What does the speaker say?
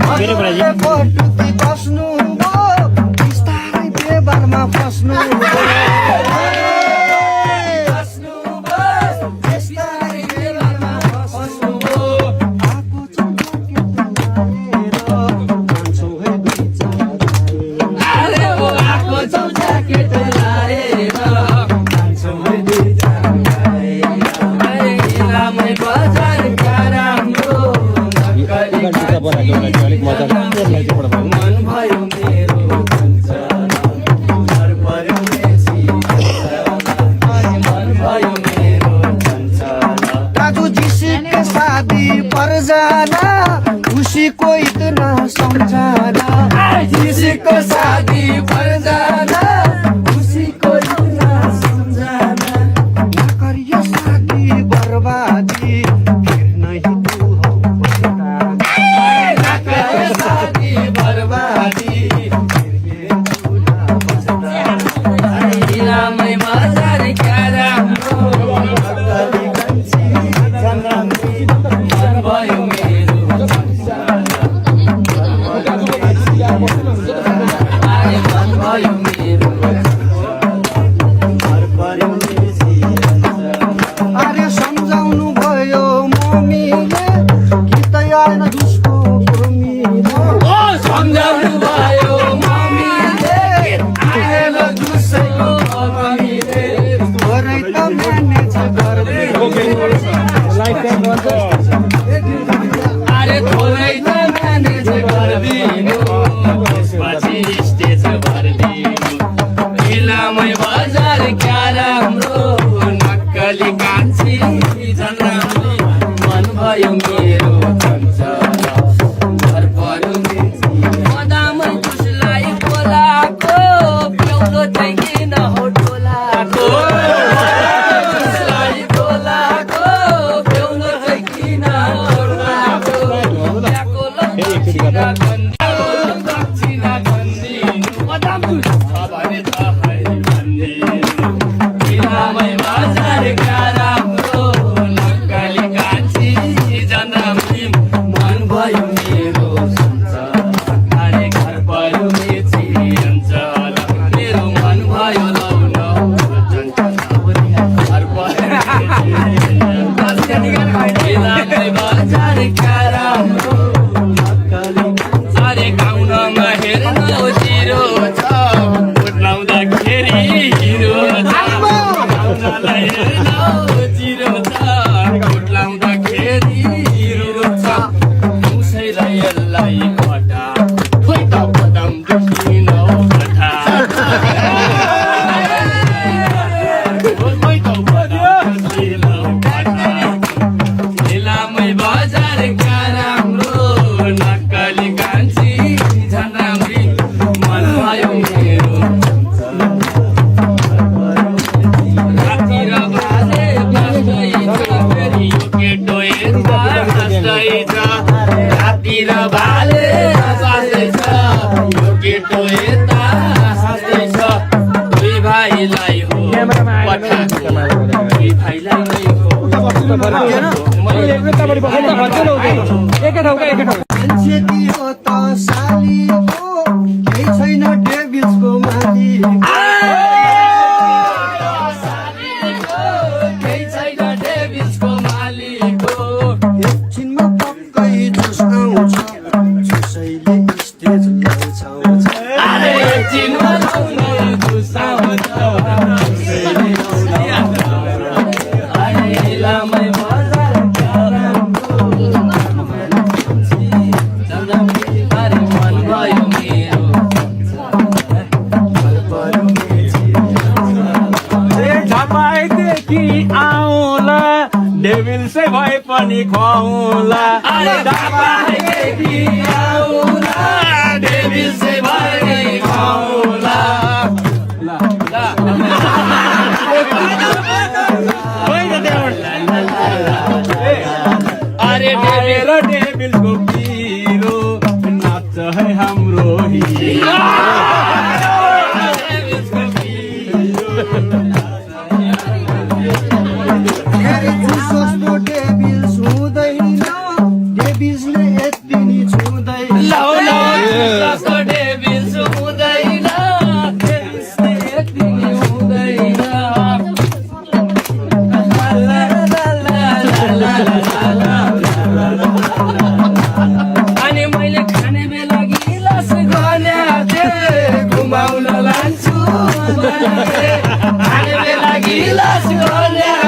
पटुकी बस्नु बिस्तारै बेबारमा फस्नु खुशी को इतना समझाना किसी को शादी पर जाना खुशी को इतना समझाना न करिए शादी बर्बादी फिर नहीं तू हो न करिए शादी बर्बादी फिर ये तू ना बचता मैं बाजार क्या राम्रो अरे सम्झाउनु भयो मम्मीले गीत आएन दुष्को कुर्मीले सम्झाउनु भयो मम्मीले आएन दुष्को कुर्मीले थोरै त म्यानेज गर्दिनु अरे थोरै त म्यानेज गर्दिनु त्यसपछि स्टेज भर्दिनु इलामै बजार क्या राम्रो नक्कली कान्छी झन् राम्रो मन भयो मेरो चञ्चला घर पर्यो मदामै उसलाई बोलाको प्याउलो चाहिँ किन हो टोलाको उसलाई बोलाको प्याउलो चाहिँ किन हो टोलाको त्यहाँको दक्षिणा गन्दिनु मदाम छ भने त इलामै बजार क्या राम्रो नक्कली कान्छी झन् राम्रो मन भयो मेरो अरे घर पर्यो मेची अञ्चल मेरो मन भयो लौन घर पर्यो इलामै बजार क्या राम्रो नक्कली अरे गाउनमा हेर्न जिरो छ भोट लाउँदाखेरि हिरो जिरो छ भोट लाउँदाखेरि हिरो छ उसैलाई यसलाई घटा खोइ त बदाम देखिन कथा खोइ त बदाम देखिन कथा इलामै बजार क्या राम्रो नक्कली कान्छी झन् राम्री मन भयो मेरो राति र बाजे बस्दैछ फेरि यो केटो यता हाँस्दैछ राति र बाले बस्दैछ यो केटो यता हाँस्दैछ दुई भाइलाई हो पठाएको दुई भाइलाई नै हो मान्छे दियो त सालीको केही छैन डेभिल्सको मालिक केही छैन डेभिल्सको मालिकको एकछिनमा पक्कै जुस आउँछ जुसैले स्टेज लौछाउँछ अरे एकछिनमा लाउने जुस आउँछ जुसैले लौछाउँछ अरे इलामै बजार क्या राम्रो अरे मन भयो मेरो झपाइदेखि आउँला डेभिल से भए पनि खुवाउँला अरे झपाइदेखि आउँला डेभिल से भए पनि खुवाउँला अरे डेभिलको पिरो नाच्छ है हाम्रो हिरो सस्तो डेभिल्स हुँदैन डेभिल्सले यति नि छुँदैन अनि मैले खाने बेला गिलास गन्या थिएँ घुमाउन लान्छु खाने बेला गिलास गन्या